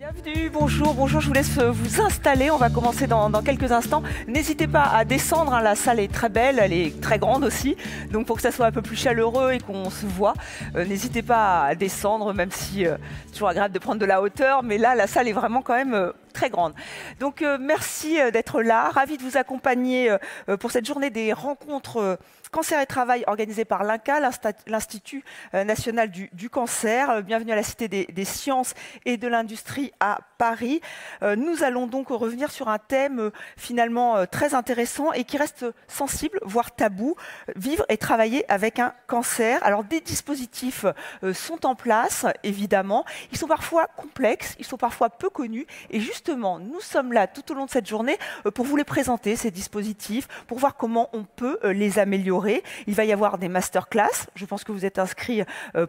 Bienvenue, bonjour, bonjour, je vous laisse vous installer, on va commencer dans quelques instants. N'hésitez pas à descendre, hein, la salle est très belle, elle est très grande aussi, donc pour que ça soit un peu plus chaleureux et qu'on se voit, n'hésitez pas à descendre, même si c'est toujours agréable de prendre de la hauteur, mais là la salle est vraiment quand même très grande. Donc merci d'être là, ravi de vous accompagner pour cette journée des rencontres Cancer et Travail organisée par l'INCa, l'Institut national du cancer. Bienvenue à la Cité des sciences et de l'industrie à Paris. Nous allons donc revenir sur un thème finalement très intéressant et qui reste sensible, voire tabou, vivre et travailler avec un cancer. Alors des dispositifs sont en place, évidemment. Ils sont parfois complexes, ils sont parfois peu connus et justement, nous sommes là tout au long de cette journée pour vous les présenter, ces dispositifs, pour voir comment on peut les améliorer. Il va y avoir des masterclass. Je pense que vous êtes inscrits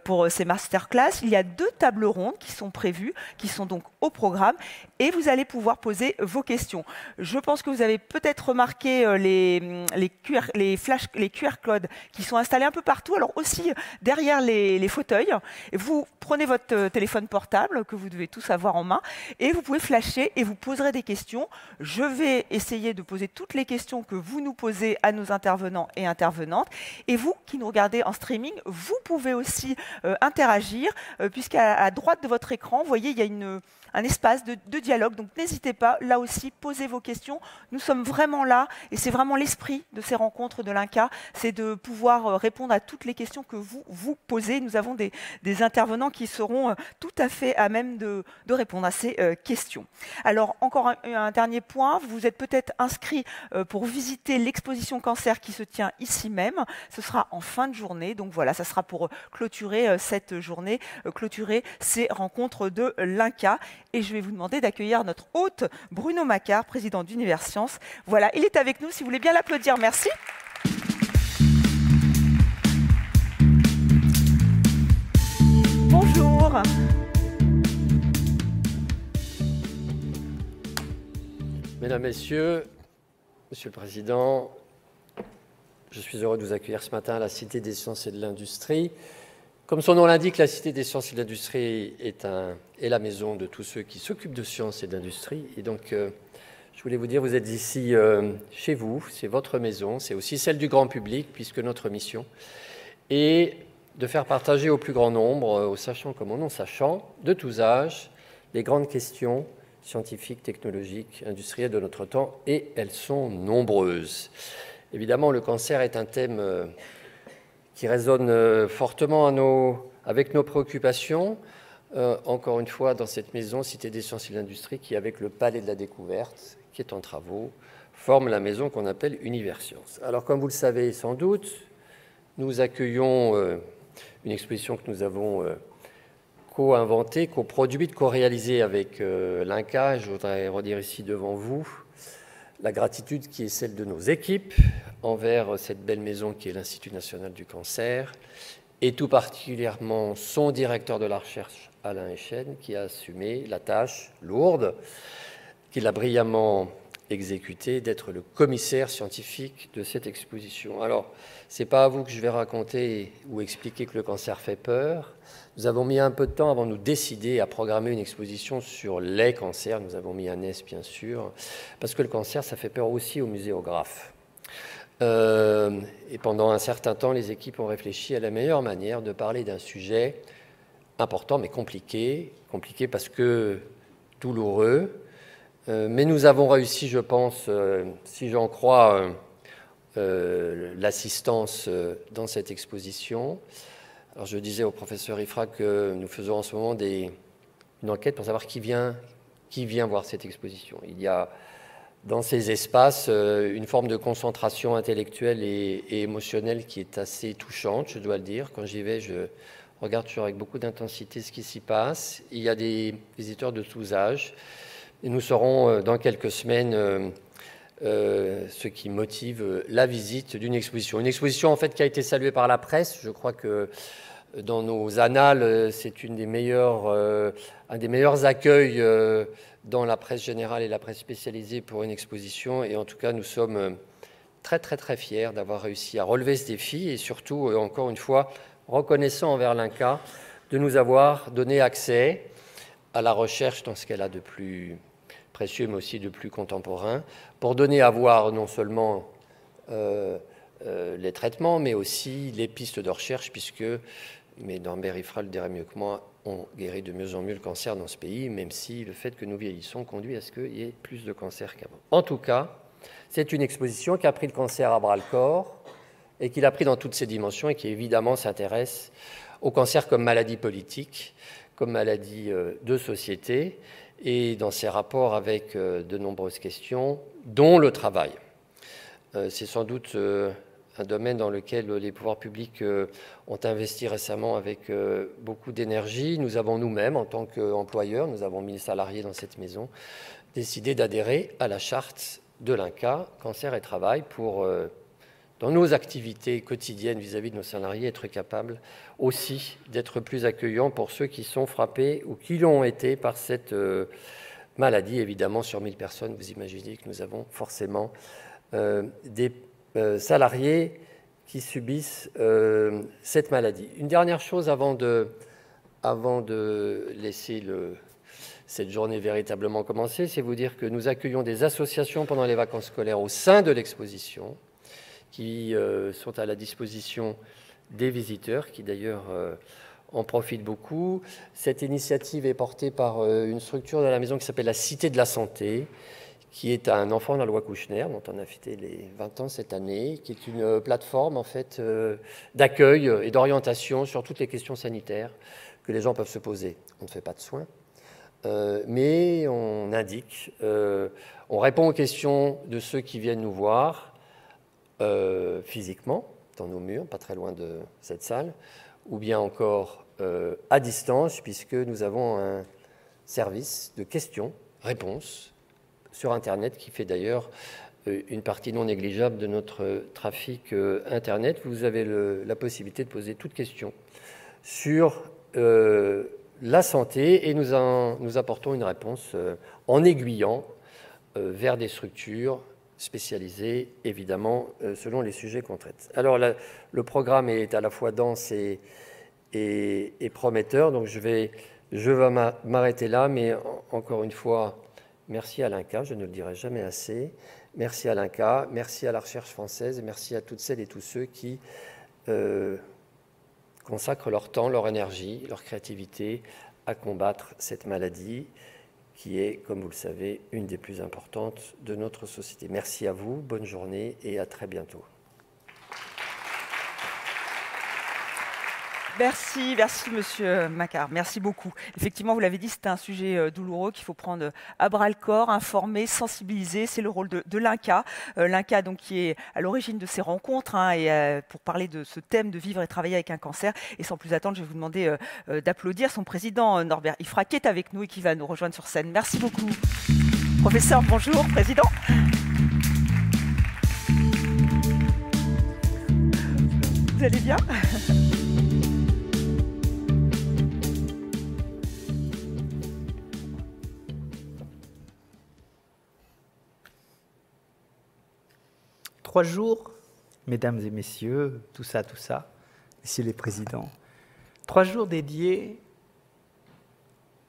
pour ces masterclass. Il y a 2 tables rondes qui sont prévues, qui sont donc au programme et vous allez pouvoir poser vos questions. Je pense que vous avez peut-être remarqué les QR codes qui sont installés un peu partout, alors aussi derrière les fauteuils. Vous prenez votre téléphone portable que vous devez tous avoir en main et vous pouvez flasher et vous poserez des questions. Je vais essayer de poser toutes les questions que vous nous posez à nos intervenants et intervenantes. Et vous qui nous regardez en streaming, vous pouvez aussi interagir puisqu'à droite de votre écran, vous voyez, il y a un espace de dialogue. Donc n'hésitez pas, là aussi, posez vos questions. Nous sommes vraiment là et c'est vraiment l'esprit de ces rencontres de l'INCa, c'est de pouvoir répondre à toutes les questions que vous posez. Nous avons des intervenants qui seront tout à fait à même de répondre à ces questions. Alors encore un dernier point, vous êtes peut-être inscrit pour visiter l'exposition cancer qui se tient ici même. Ce sera en fin de journée, donc voilà, ça sera pour clôturer cette journée, clôturer ces rencontres de l'INCa. Et je vais vous demander d'accueillir notre hôte, Bruno Macquart, président d'Univers Science. Voilà, il est avec nous, si vous voulez bien l'applaudir, merci. Bonjour. Mesdames, Messieurs, Monsieur le Président, je suis heureux de vous accueillir ce matin à la Cité des sciences et de l'industrie. Comme son nom l'indique, la Cité des sciences et de l'industrie est la maison de tous ceux qui s'occupent de sciences et d'industrie. Et donc, je voulais vous dire, vous êtes ici chez vous, c'est votre maison, c'est aussi celle du grand public, puisque notre mission est de faire partager au plus grand nombre, aux sachants comme aux non-sachants, de tous âges, les grandes questions scientifiques, technologiques, industrielles de notre temps, et elles sont nombreuses. Évidemment, le cancer est un thème qui résonne fortement avec nos préoccupations, encore une fois dans cette maison, Cité des sciences et de l'industrie, qui, avec le Palais de la Découverte, qui est en travaux, forme la maison qu'on appelle Univers Science. Alors, comme vous le savez sans doute, nous accueillons une exposition que nous avons co-inventée, co-produite, co-réalisée avec l'INCa. Je voudrais redire ici devant vous la gratitude qui est celle de nos équipes envers cette belle maison qui est l'Institut national du cancer, et tout particulièrement son directeur de la recherche, Alain Echen, qui a assumé la tâche lourde, qu'il a brillamment exécutée, d'être le commissaire scientifique de cette exposition. Alors, ce n'est pas à vous que je vais raconter ou expliquer que le cancer fait peur. Nous avons mis un peu de temps avant de nous décider à programmer une exposition sur les cancers. Nous avons mis un S, bien sûr, parce que le cancer, ça fait peur aussi aux muséographes. Et pendant un certain temps, les équipes ont réfléchi à la meilleure manière de parler d'un sujet important, mais compliqué. Compliqué parce que douloureux. Mais nous avons réussi, je pense, si j'en crois l'assistance dans cette exposition. Alors, je disais au professeur Ifra que nous faisons en ce moment une enquête pour savoir qui vient voir cette exposition. Il y a dans ces espaces une forme de concentration intellectuelle et émotionnelle qui est assez touchante, je dois le dire. Quand j'y vais, je regarde toujours avec beaucoup d'intensité ce qui s'y passe. Il y a des visiteurs de tous âges. Et nous saurons dans quelques semaines ce qui motive la visite d'une exposition. Une exposition en fait qui a été saluée par la presse. Je crois que dans nos annales, c'est un des meilleurs accueils dans la presse générale et la presse spécialisée pour une exposition. Et en tout cas, nous sommes très, très, très fiers d'avoir réussi à relever ce défi et surtout, encore une fois, reconnaissant envers l'INCa de nous avoir donné accès à la recherche dans ce qu'elle a de plus précieux, mais aussi de plus contemporain, pour donner à voir non seulement les traitements, mais aussi les pistes de recherche, puisque, mais Norbert Ifra le dirait mieux que moi, on guérit de mieux en mieux le cancer dans ce pays, même si le fait que nous vieillissons conduit à ce qu'il y ait plus de cancers qu'avant. En tout cas, c'est une exposition qui a pris le cancer à bras-le-corps et qui l'a pris dans toutes ses dimensions et qui évidemment s'intéresse au cancer comme maladie politique, comme maladie de société et dans ses rapports avec de nombreuses questions, dont le travail. C'est sans doute un domaine dans lequel les pouvoirs publics ont investi récemment avec beaucoup d'énergie. Nous avons nous-mêmes, en tant qu'employeurs, nous avons 1000 salariés dans cette maison, décidé d'adhérer à la charte de l'INCa, cancer et travail, pour, dans nos activités quotidiennes vis-à-vis de nos salariés, être capables aussi d'être plus accueillants pour ceux qui sont frappés ou qui l'ont été par cette maladie. Évidemment, sur 1000 personnes, vous imaginez que nous avons forcément des salariés qui subissent cette maladie. Une dernière chose avant de laisser cette journée véritablement commencer, c'est vous dire que nous accueillons des associations pendant les vacances scolaires au sein de l'exposition qui sont à la disposition des visiteurs, qui d'ailleurs en profitent beaucoup. Cette initiative est portée par une structure de la maison qui s'appelle la Cité de la Santé, qui est un enfant de la loi Kouchner, dont on a fêté les 20 ans cette année, qui est une plateforme en fait d'accueil et d'orientation sur toutes les questions sanitaires que les gens peuvent se poser. On ne fait pas de soins, mais on indique, on répond aux questions de ceux qui viennent nous voir physiquement, dans nos murs, pas très loin de cette salle, ou bien encore à distance, puisque nous avons un service de questions-réponses sur Internet, qui fait d'ailleurs une partie non négligeable de notre trafic Internet. Vous avez la possibilité de poser toute question sur la santé et nous apportons une réponse en aiguillant vers des structures spécialisées, évidemment, selon les sujets qu'on traite. Alors, le programme est à la fois dense et prometteur, donc je vais m'arrêter là, mais encore une fois, merci à l'INCa, je ne le dirai jamais assez. Merci à l'INCa, merci à la recherche française, et merci à toutes celles et tous ceux qui consacrent leur temps, leur énergie, leur créativité à combattre cette maladie qui est, comme vous le savez, une des plus importantes de notre société. Merci à vous, bonne journée et à très bientôt. Merci Monsieur Macquart, merci beaucoup. Effectivement, vous l'avez dit, c'est un sujet douloureux qu'il faut prendre à bras-le-corps, informer, sensibiliser. C'est le rôle de l'INCa. L'INCa, donc, qui est à l'origine de ces rencontres, et pour parler de ce thème de vivre et travailler avec un cancer. Et sans plus attendre, je vais vous demander d'applaudir son président Norbert Ifra, qui est avec nous et qui va nous rejoindre sur scène. Merci beaucoup. Professeur, bonjour. Président. Vous allez bien ? Trois jours, mesdames et messieurs, tout ça, messieurs les présidents, 3 jours dédiés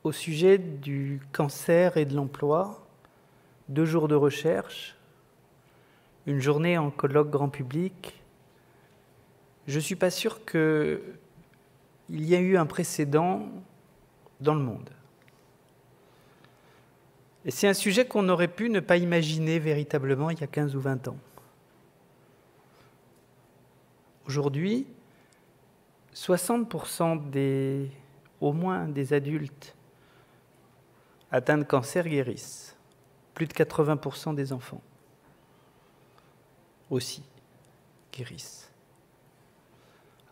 au sujet du cancer et de l'emploi, 2 jours de recherche, une journée en colloque grand public. Je ne suis pas sûr qu'il y ait eu un précédent dans le monde. Et c'est un sujet qu'on aurait pu ne pas imaginer véritablement il y a 15 ou 20 ans. Aujourd'hui, 60% au moins des adultes atteints de cancer guérissent. Plus de 80% des enfants aussi guérissent.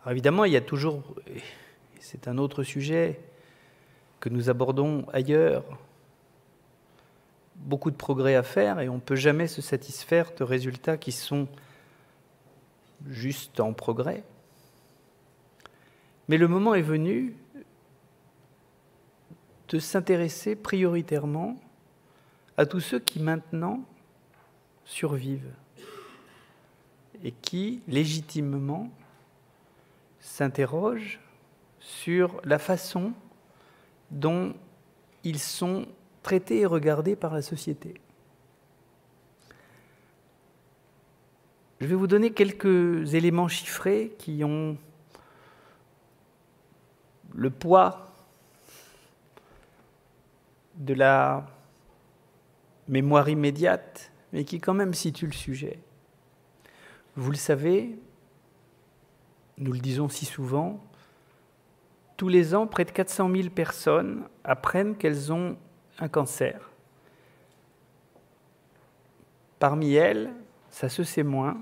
Alors évidemment, il y a toujours, et c'est un autre sujet que nous abordons ailleurs, beaucoup de progrès à faire et on ne peut jamais se satisfaire de résultats qui sont juste en progrès. Mais le moment est venu de s'intéresser prioritairement à tous ceux qui maintenant survivent et qui, légitimement, s'interrogent sur la façon dont ils sont traités et regardés par la société. Je vais vous donner quelques éléments chiffrés qui ont le poids de la mémoire immédiate, mais qui quand même situent le sujet. Vous le savez, nous le disons si souvent, tous les ans, près de 400 000 personnes apprennent qu'elles ont un cancer. Parmi elles, ça se sait moins,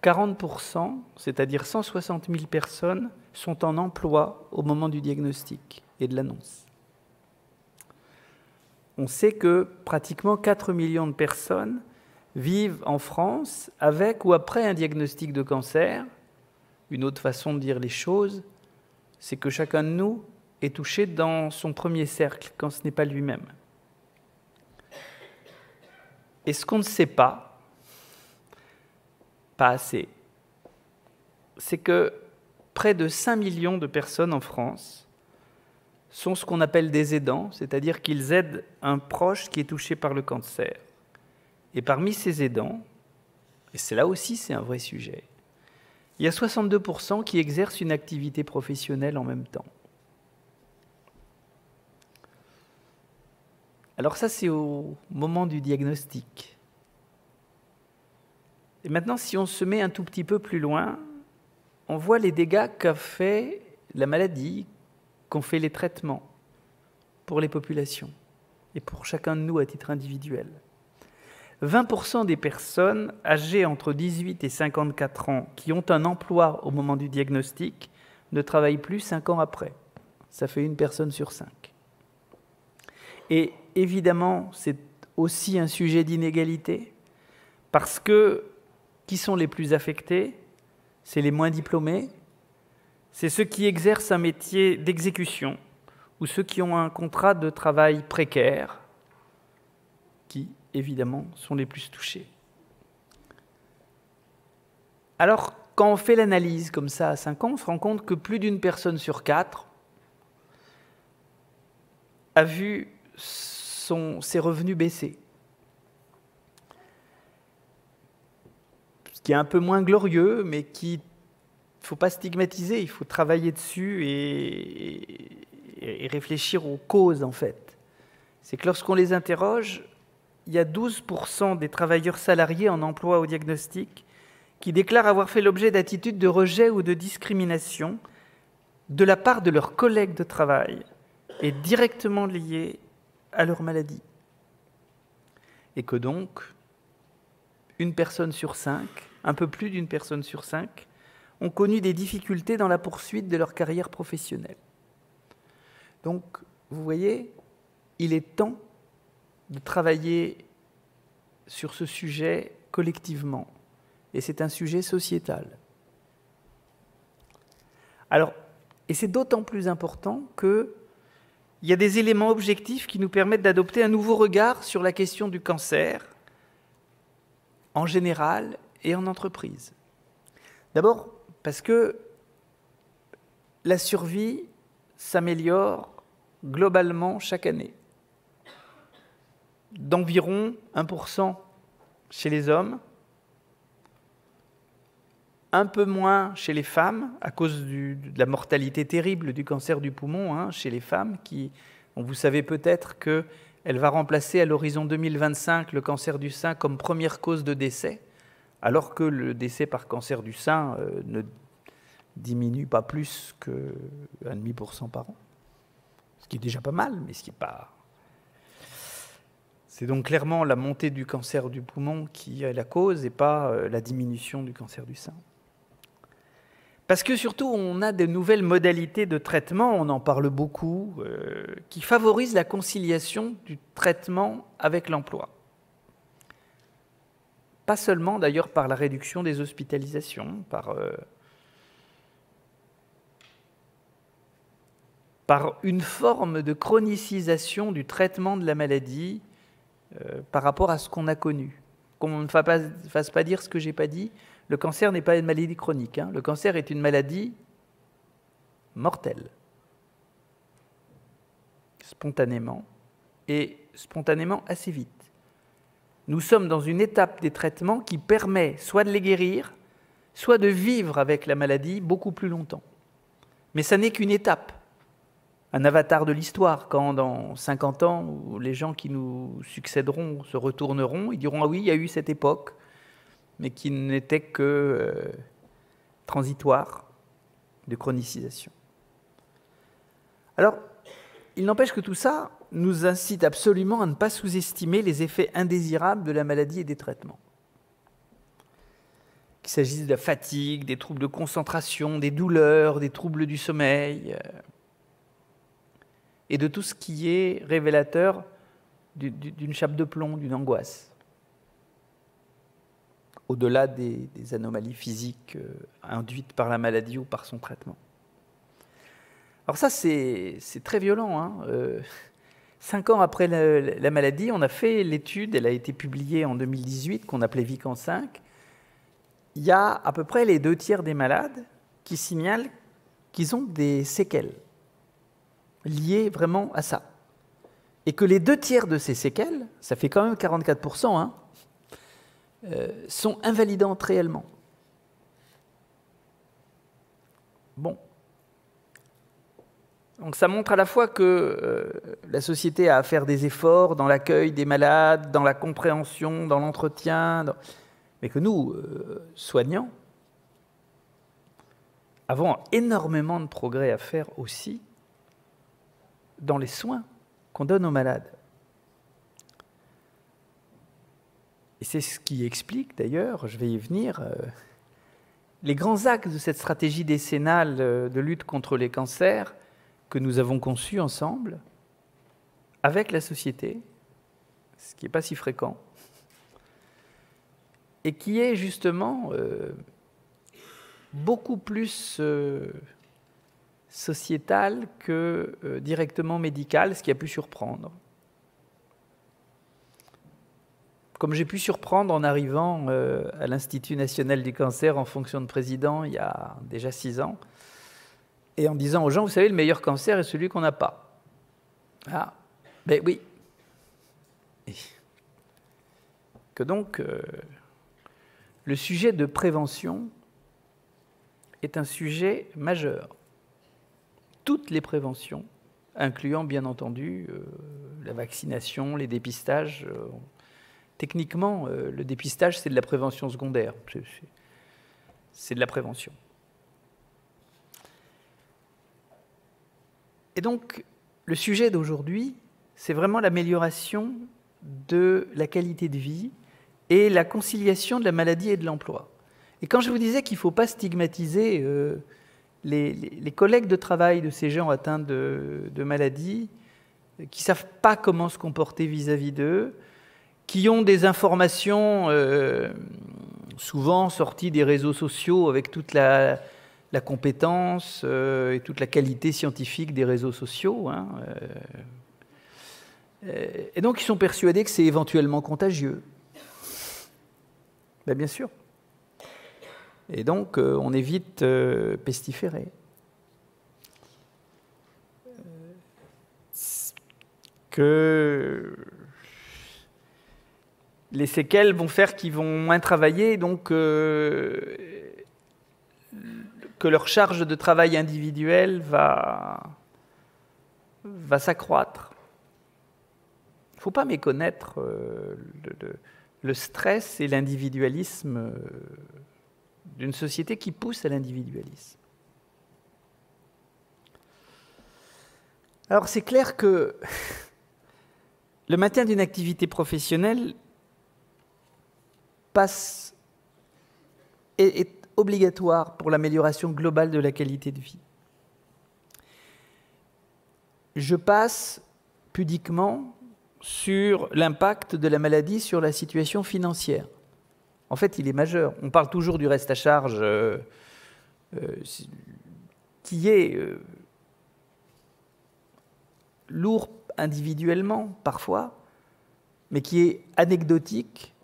40%, c'est-à-dire 160 000 personnes, sont en emploi au moment du diagnostic et de l'annonce. On sait que pratiquement 4 millions de personnes vivent en France avec ou après un diagnostic de cancer. Une autre façon de dire les choses, c'est que chacun de nous est touché dans son premier cercle, quand ce n'est pas lui-même. Et ce qu'on ne sait pas assez, c'est que près de 5 millions de personnes en France sont ce qu'on appelle des aidants, c'est-à-dire qu'ils aident un proche qui est touché par le cancer. Et parmi ces aidants, et c'est là aussi c'est un vrai sujet, il y a 62% qui exercent une activité professionnelle en même temps. Alors ça, c'est au moment du diagnostic. Et maintenant, si on se met un tout petit peu plus loin, on voit les dégâts qu'a fait la maladie, qu'ont fait les traitements pour les populations et pour chacun de nous à titre individuel. 20% des personnes âgées entre 18 et 54 ans qui ont un emploi au moment du diagnostic ne travaillent plus 5 ans après. Ça fait 1 personne sur 5. Et évidemment, c'est aussi un sujet d'inégalité, parce que qui sont les plus affectés? C'est les moins diplômés, c'est ceux qui exercent un métier d'exécution, ou ceux qui ont un contrat de travail précaire, qui, évidemment, sont les plus touchés. Alors, quand on fait l'analyse comme ça à 5 ans, on se rend compte que plus d'1 personne sur 4 a vu ses revenus baisser. Ce qui est un peu moins glorieux, mais qui, il ne faut pas stigmatiser, il faut travailler dessus et réfléchir aux causes, en fait. C'est que lorsqu'on les interroge, il y a 12% des travailleurs salariés en emploi au diagnostic qui déclarent avoir fait l'objet d'attitudes de rejet ou de discrimination de la part de leurs collègues de travail et directement liées à leur maladie. Et que donc, 1 personne sur 5, un peu plus d'1 personne sur 5, ont connu des difficultés dans la poursuite de leur carrière professionnelle. Donc, vous voyez, il est temps de travailler sur ce sujet collectivement. Et c'est un sujet sociétal. Alors, et c'est d'autant plus important qu'il y a des éléments objectifs qui nous permettent d'adopter un nouveau regard sur la question du cancer, en général et en entreprise. D'abord, parce que la survie s'améliore globalement chaque année, d'environ 1% chez les hommes, un peu moins chez les femmes, à cause de la mortalité terrible du cancer du poumon, chez les femmes, dont vous savez peut-être qu'elle va remplacer à l'horizon 2025 le cancer du sein comme première cause de décès, alors que le décès par cancer du sein ne diminue pas plus que 1,5% par an. Ce qui est déjà pas mal, mais ce qui n'est pas... C'est donc clairement la montée du cancer du poumon qui est la cause et pas la diminution du cancer du sein. Parce que surtout, on a de nouvelles modalités de traitement, on en parle beaucoup, qui favorisent la conciliation du traitement avec l'emploi. Pas seulement d'ailleurs par la réduction des hospitalisations, par une forme de chronicisation du traitement de la maladie par rapport à ce qu'on a connu. Qu'on ne fasse pas dire ce que je n'ai pas dit, le cancer n'est pas une maladie chronique. Le cancer est une maladie mortelle. spontanément, et spontanément assez vite. Nous sommes dans une étape des traitements qui permet soit de les guérir, soit de vivre avec la maladie beaucoup plus longtemps. Mais ça n'est qu'une étape, un avatar de l'histoire, quand dans 50 ans, où les gens qui nous succéderont se retourneront, ils diront « Ah oui, il y a eu cette époque », mais qui n'était que transitoire de chronicisation. Alors, il n'empêche que tout ça nous incite absolument à ne pas sous-estimer les effets indésirables de la maladie et des traitements. Qu'il s'agisse de la fatigue, des troubles de concentration, des douleurs, des troubles du sommeil, et de tout ce qui est révélateur d'une chape de plomb, d'une angoisse, au-delà des anomalies physiques induites par la maladie ou par son traitement. Alors ça, c'est très violent, hein. 5 ans après la maladie, on a fait l'étude, elle a été publiée en 2018, qu'on appelait Vican 5. Il y a à peu près les 2/3 des malades qui signalent qu'ils ont des séquelles liées vraiment à ça. Et que les 2/3 de ces séquelles, ça fait quand même 44%, hein, sont invalidantes réellement. Bon. Donc ça montre à la fois que la société a à faire des efforts dans l'accueil des malades, dans la compréhension, dans l'entretien, mais que nous, soignants, avons énormément de progrès à faire aussi dans les soins qu'on donne aux malades. Et c'est ce qui explique d'ailleurs, je vais y venir, les grands axes de cette stratégie décennale de lutte contre les cancers que nous avons conçu ensemble, avec la société, ce qui n'est pas si fréquent, et qui est justement beaucoup plus sociétal que directement médical, ce qui a pu surprendre. Comme j'ai pu surprendre en arrivant à l'Institut national du cancer en fonction de président il y a déjà 6 ans, et en disant aux gens, vous savez, le meilleur cancer est celui qu'on n'a pas. Ah, ben oui. Et que donc, le sujet de prévention est un sujet majeur. Toutes les préventions, incluant bien entendu la vaccination, les dépistages. Techniquement, le dépistage, c'est de la prévention secondaire. C'est de la prévention. Et donc, le sujet d'aujourd'hui, c'est vraiment l'amélioration de la qualité de vie et la conciliation de la maladie et de l'emploi. Et quand je vous disais qu'il ne faut pas stigmatiser les collègues de travail de ces gens atteints de maladies, qui ne savent pas comment se comporter vis-à-vis d'eux, qui ont des informations souvent sorties des réseaux sociaux avec toute la compétence et toute la qualité scientifique des réseaux sociaux, hein, et donc ils sont persuadés que c'est éventuellement contagieux. Ben, bien sûr. Et donc on évite pestiférer. Que les séquelles vont faire qu'ils vont moins travailler, donc que leur charge de travail individuelle va s'accroître. Il ne faut pas méconnaître le stress et l'individualisme d'une société qui pousse à l'individualisme. Alors c'est clair que le maintien d'une activité professionnelle est obligatoire pour l'amélioration globale de la qualité de vie. Je passe pudiquement sur l'impact de la maladie sur la situation financière. En fait, il est majeur. On parle toujours du reste à charge qui est lourd individuellement parfois, mais qui est anecdotique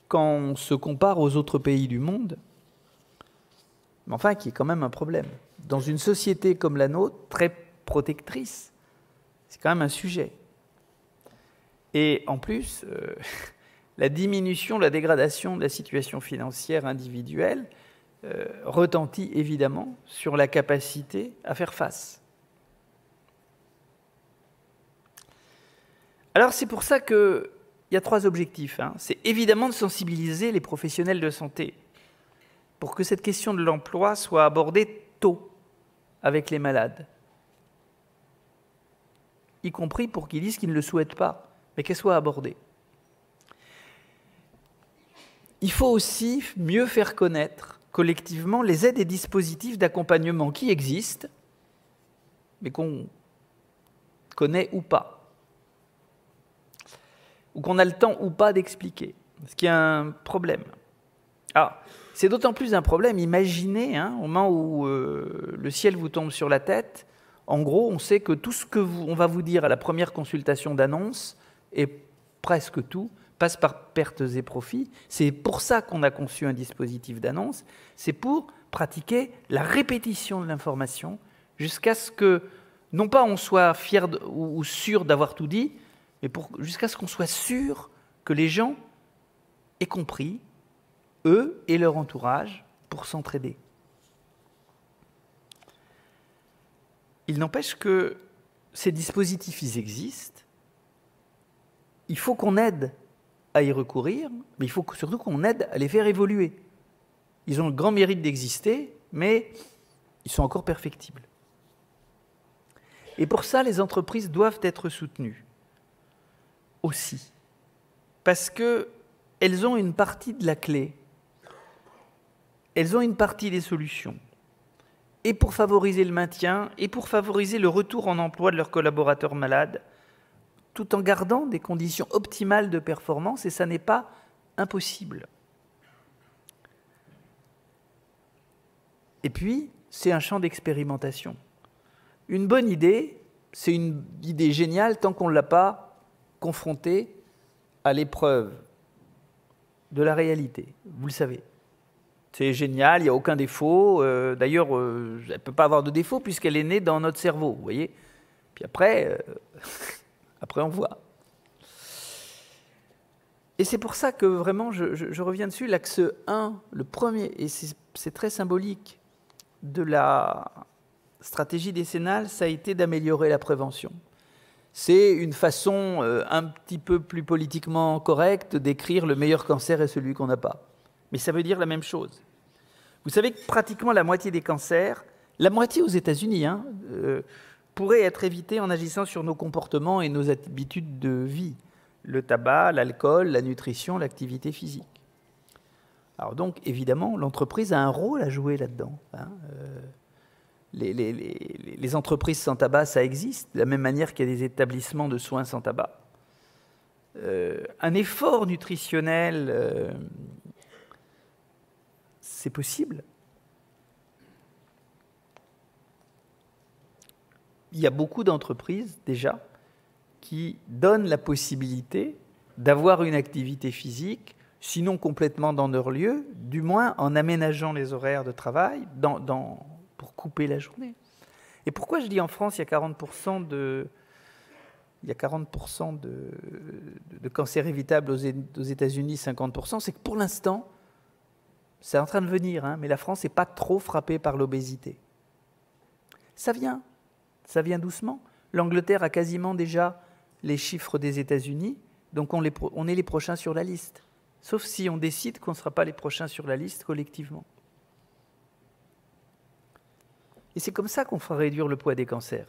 quand on se compare aux autres pays du monde, mais enfin qui est quand même un problème. Dans une société comme la nôtre, très protectrice C'est quand même un sujet. Et en plus, la diminution, la dégradation de la situation financière individuelle retentit évidemment sur la capacité à faire face. Alors c'est pour ça qu'il y a 3 objectifs. C'est évidemment de sensibiliser les professionnels de santé pour que cette question de l'emploi soit abordée tôt avec les malades, y compris pour qu'ils disent qu'ils ne le souhaitent pas, mais qu'elle soit abordée. Il faut aussi mieux faire connaître collectivement les aides et dispositifs d'accompagnement qui existent, mais qu'on connaît ou pas, ou qu'on a le temps ou pas d'expliquer, ce qui est un problème. Alors, c'est d'autant plus un problème, imaginez, au moment où le ciel vous tombe sur la tête, en gros, on sait que tout ce qu'on va vous dire à la première consultation d'annonce, et presque tout, passe par pertes et profits. C'est pour ça qu'on a conçu un dispositif d'annonce, c'est pour pratiquer la répétition de l'information jusqu'à ce que, non pas on soit fier ou sûr d'avoir tout dit, mais jusqu'à ce qu'on soit sûr que les gens aient compris, eux et leur entourage, pour s'entraider. Il n'empêche que ces dispositifs, ils existent. Il faut qu'on aide à y recourir, mais il faut surtout qu'on aide à les faire évoluer. Ils ont le grand mérite d'exister, mais ils sont encore perfectibles. Et pour ça, les entreprises doivent être soutenues aussi, parce qu'elles ont une partie de la clé, elles ont une partie des solutions, et pour favoriser le maintien, et pour favoriser le retour en emploi de leurs collaborateurs malades, tout en gardant des conditions optimales de performance, et ça n'est pas impossible. Et puis, c'est un champ d'expérimentation. Une bonne idée, c'est une idée géniale tant qu'on ne l'a pas confrontée à l'épreuve de la réalité. Vous le savez. C'est génial, il n'y a aucun défaut. D'ailleurs, elle ne peut pas avoir de défaut puisqu'elle est née dans notre cerveau, vous voyez. Puis après... Après, on voit. Et c'est pour ça que vraiment, je reviens dessus, l'axe 1, le premier, et c'est très symbolique, de la stratégie décennale, ça a été d'améliorer la prévention. C'est une façon un petit peu plus politiquement correcte d'écrire le meilleur cancer est celui qu'on n'a pas. Mais ça veut dire la même chose. Vous savez que pratiquement la moitié des cancers, la moitié aux États-Unis, pourrait être évité en agissant sur nos comportements et nos habitudes de vie. Le tabac, l'alcool, la nutrition, l'activité physique. Alors donc, évidemment, l'entreprise a un rôle à jouer là-dedans. Les entreprises sans tabac, ça existe, de la même manière qu'il y a des établissements de soins sans tabac. Un effort nutritionnel, c'est possible. Il y a beaucoup d'entreprises, déjà, qui donnent la possibilité d'avoir une activité physique, sinon complètement dans leur lieu, du moins en aménageant les horaires de travail pour couper la journée. Et pourquoi je dis en France, il y a 40% de cancers évitables aux États-Unis, 50%, c'est que pour l'instant, c'est en train de venir, mais la France n'est pas trop frappée par l'obésité. Ça vient doucement. L'Angleterre a quasiment déjà les chiffres des États-Unis, donc on est les prochains sur la liste. Sauf si on décide qu'on ne sera pas les prochains sur la liste collectivement. Et c'est comme ça qu'on fera réduire le poids des cancers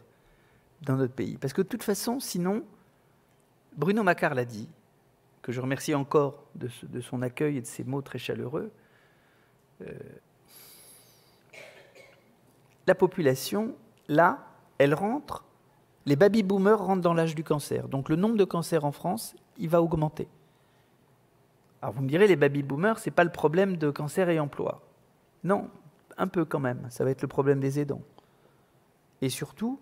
dans notre pays. Parce que de toute façon, sinon, Bruno Macquart l'a dit, que je remercie encore de son accueil et de ses mots très chaleureux, la population, là, elle rentre, les baby-boomers rentrent dans l'âge du cancer. Donc le nombre de cancers en France, il va augmenter. Alors vous me direz, les baby-boomers, ce n'est pas le problème de cancer et emploi. Non, un peu quand même, ça va être le problème des aidants. Et surtout,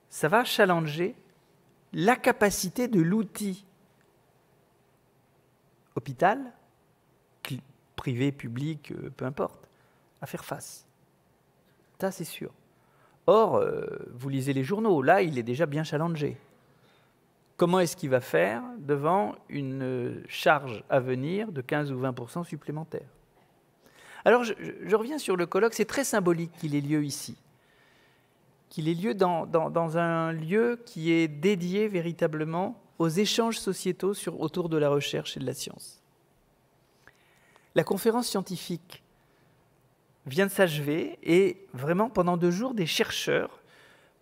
ça va challenger la capacité de l'outil hôpital, privé, public, peu importe, à faire face. Ça, c'est sûr. Or, vous lisez les journaux, là, il est déjà bien challengé. Comment est-ce qu'il va faire devant une charge à venir de 15 ou 20% supplémentaires? Alors, je reviens sur le colloque. C'est très symbolique qu'il ait lieu ici, qu'il ait lieu dans un lieu qui est dédié véritablement aux échanges sociétaux autour de la recherche et de la science. La conférence scientifique vient de s'achever et vraiment, pendant 2 jours, des chercheurs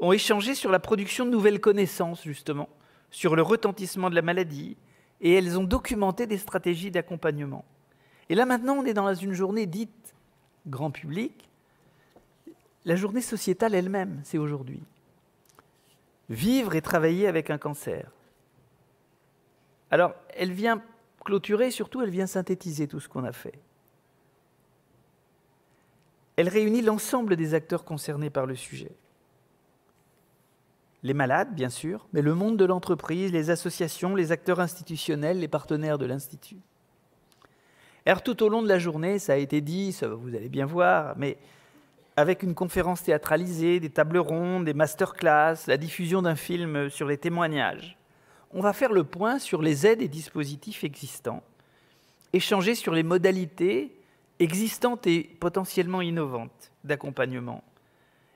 ont échangé sur la production de nouvelles connaissances, justement, sur le retentissement de la maladie, et elles ont documenté des stratégies d'accompagnement. Et là, maintenant, on est dans une journée dite grand public. La journée sociétale elle-même, c'est aujourd'hui. Vivre et travailler avec un cancer. Alors, elle vient clôturer, surtout, elle vient synthétiser tout ce qu'on a fait. Elle réunit l'ensemble des acteurs concernés par le sujet. Les malades, bien sûr, mais le monde de l'entreprise, les associations, les acteurs institutionnels, les partenaires de l'Institut. Alors, tout au long de la journée, ça a été dit, ça, vous allez bien voir, mais avec une conférence théâtralisée, des tables rondes, des masterclass, la diffusion d'un film sur les témoignages, on va faire le point sur les aides et dispositifs existants, échanger sur les modalités existantes et potentiellement innovantes d'accompagnement,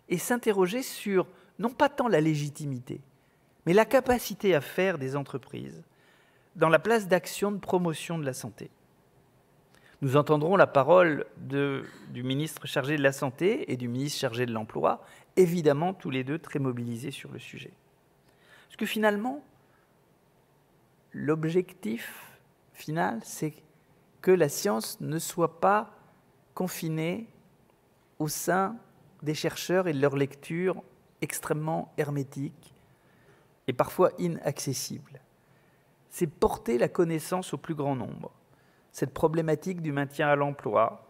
et s'interroger sur, non pas tant la légitimité, mais la capacité à faire des entreprises dans la place d'action de promotion de la santé. Nous entendrons la parole du ministre chargé de la Santé et du ministre chargé de l'Emploi, évidemment tous les deux très mobilisés sur le sujet. Parce que finalement, l'objectif final, c'est que la science ne soit pas confinée au sein des chercheurs et de leur lecture extrêmement hermétique et parfois inaccessible. C'est porter la connaissance au plus grand nombre. Cette problématique du maintien à l'emploi.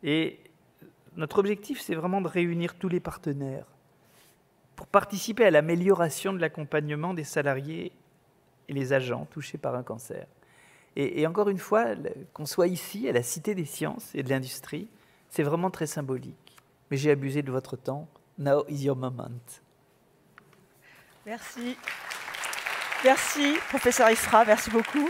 Et notre objectif, c'est vraiment de réunir tous les partenaires pour participer à l'amélioration de l'accompagnement des salariés et les agents touchés par un cancer. Et encore une fois, qu'on soit ici, à la Cité des Sciences et de l'Industrie, c'est vraiment très symbolique. Mais j'ai abusé de votre temps. Now is your moment. Merci. Merci, professeur Isra, merci beaucoup.